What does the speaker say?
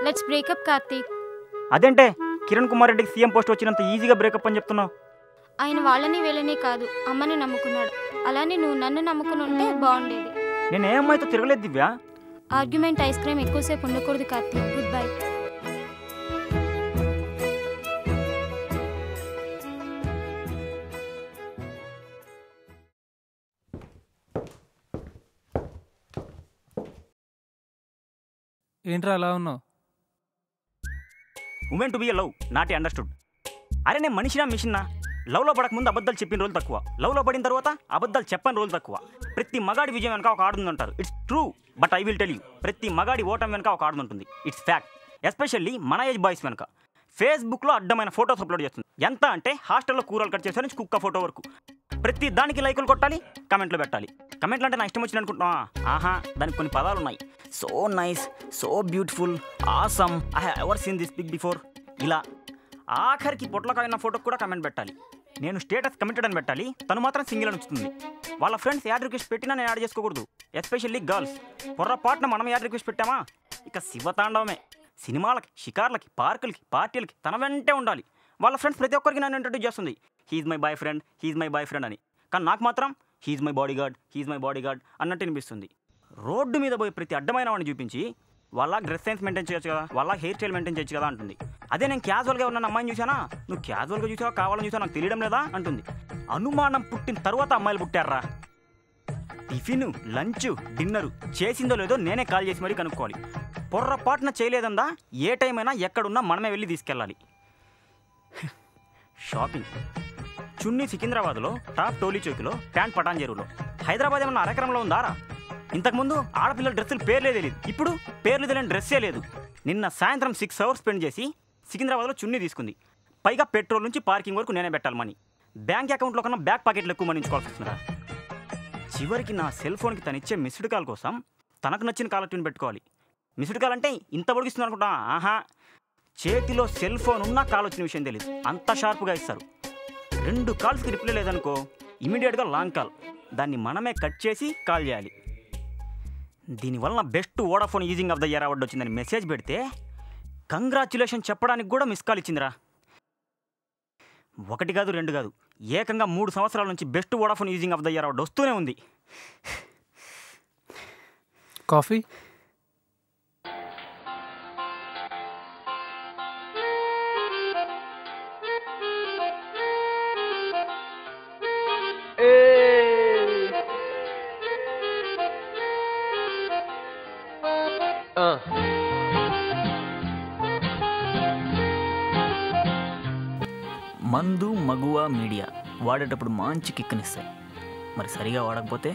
Let's breakup Karthik. అదేంటే కిరణ్ కుమార్ రెడ్డికి CM post వచ్చినంత ఈజీగా బ్రేకప్ అని చెప్తున్నావు? ఆయన వాళ్ళని వీళ్ళని కాదు అమ్మని నమ్ముకున్నాడు. అలానే నువ్వు నన్ను నమ్ముకుని ఉంటే బాగుండేది. నేను ఏ అమ్మాయితో తిరగలేదు దివ్య. ఆర్గ్యుమెంట్ ఐస్ క్రీమ్ ఎక్కువసేపు ఉండకూడదు కార్తీక్. Good bye. ఏంట్రా అలా ఉన్నావు? Women to be a love not understood. అరే నేను మనిషినా మిషన్నా? లవ్లో పడక ముందు అబద్ధాలు చెప్పిన రోజులు తక్కువ, లవ్లో పడిన తర్వాత అబద్ధాలు చెప్పని రోజులు తక్కువ. ప్రతి మగాడి విజయం వెనక ఒక ఆడుంది అంటారు. It's true, but I will tell you, ప్రతి మగాడి ఓటమి వెనక ఒక ఆడుంది ఉంటుంది. It's fact. ఎస్పెషల్లీ మన ఏజ్ బాయ్స్ వెనక. ఫేస్బుక్లో అడ్డమైన ఫోటోస్ అప్లోడ్ చేస్తుంది. ఎంత అంటే హాస్టల్లో కూరలు కట్ చేసే నుంచి కుక్క ఫోటో వరకు ప్రతి దానికి లైకులు కొట్టాలి, కమెంట్లు పెట్టాలి. కమెంట్లు అంటే నా ఇష్టం వచ్చింది అనుకుంటున్నా? ఆహా, దానికి కొన్ని పదాలు ఉన్నాయి. So nice, so beautiful, awesome, I have ever seen this pic before. ఇలా ఆఖరికి పొట్లకాయన ఫోటోకి కూడా కమెంట్ పెట్టాలి. నేను స్టేటస్ కమిటెడ్ అని పెట్టాలి, తను మాత్రం సింగిల్ అని వస్తుంది. వాళ్ళ ఫ్రెండ్స్ యాడ్ రిక్వెస్ట్ పెట్టినా నేను యాడ్ చేసుకోకూడదు. Especially girls. పొర్రపాటున మనం యాడ్ రిక్వెస్ట్ పెట్టామా ఇక శివతాండవమే. సినిమాలకి, షికార్లకి, పార్కులకి, పార్టీలకి తన వెంటే ఉండాలి. వాళ్ళ ఫ్రెండ్స్ ప్రతి ఒక్కరికి నన్ను ఇంట్రడ్యూస్ చేస్తుంది. He's my boyfriend, he's my boyfriend అని. కానీ నాకు మాత్రం he's my bodyguard, he's my bodyguard అన్నట్టు అనిపిస్తుంది. రోడ్డు మీద పోయి ప్రతి అడ్డమైన వాడిని చూపించి వాళ్ళ డ్రెస్ సెన్స్ మెయింటైన్ చేయొచ్చు కదా, వాళ్ళ హెయిర్ స్టైల్ మెయింటైన్ చేయొచ్చు కదా అంటుంది. అదే నేను క్యాజువల్గా ఉన్న అమ్మాయిని చూసానా, నువ్వు క్యాజువల్గా చూసావా కావాలని చూసావా నాకు తెలియడం లేదా అంటుంది. అనుమానం పుట్టిన తర్వాత అమ్మాయిలు పుట్టారా? టిఫిన్, లంచ్, డిన్నరు చేసిందో లేదో నేనే కాల్ చేసి మరీ కనుక్కోవాలి. పొర్రపాటున చేయలేదందా ఏ టైం అయినా ఎక్కడున్నా మనమే వెళ్ళి తీసుకెళ్ళాలి. షాపింగ్. చున్నీ సికింద్రాబాద్లో, టాప్ టోలీ చౌక్లో, ప్యాంట్ పటాన్ చెరువులో. హైదరాబాద్ ఏమన్నా అరకరంలో ఉందారా? ఇంతకుముందు ఆడపిల్లల డ్రెస్సులు పేర్లే తెలియదు, ఇప్పుడు పేర్లు తెలియని డ్రెస్సే లేదు. నిన్న సాయంత్రం 6 hours స్పెండ్ చేసి సికింద్రాబాద్లో చున్నీ తీసుకుంది. పైగా పెట్రోల్ నుంచి పార్కింగ్ వరకు నేనే పెట్టాలి మనీ. బ్యాంక్ అకౌంట్లో కన్నా బ్యాక్ పాకెట్లు ఎక్కువ మనీ ఉంచుకోవాల్సి వస్తుందా? చివరికి నా సెల్ ఫోన్కి తను ఇచ్చే మిస్డ్ కాల్ కోసం తనకు నచ్చిన కాలర్ ట్యూన్ పెట్టుకోవాలి. మిస్డ్ కాల్ అంటే ఇంత పొడిగిస్తుంది అనుకుంటా? ఆహా, చేతిలో సెల్ ఫోన్ ఉన్నా కాల్ వచ్చిన విషయం తెలియదు, అంత షార్ప్గా ఇస్తారు. 2 కాల్స్కి రిప్లై లేదనుకో ఇమీడియట్గా లాంగ్ కాల్, దాన్ని మనమే కట్ చేసి కాల్ చేయాలి. దీనివల్ల best Vodafone using of the year award వచ్చిందని మెసేజ్ పెడితే కంగ్రాచ్యులేషన్ చెప్పడానికి కూడా మిస్ కాల్ ఇచ్చిందిరా. 1 కాదు 2 కాదు, ఏకంగా 3 సంవత్సరాల నుంచి best Vodafone using of the year award వస్తూనే ఉంది. కాఫీ? మందు, మగువ, మీడియా వాడేటప్పుడు మంచి కిక్కునిస్తాయి. మరి సరిగా వాడకపోతే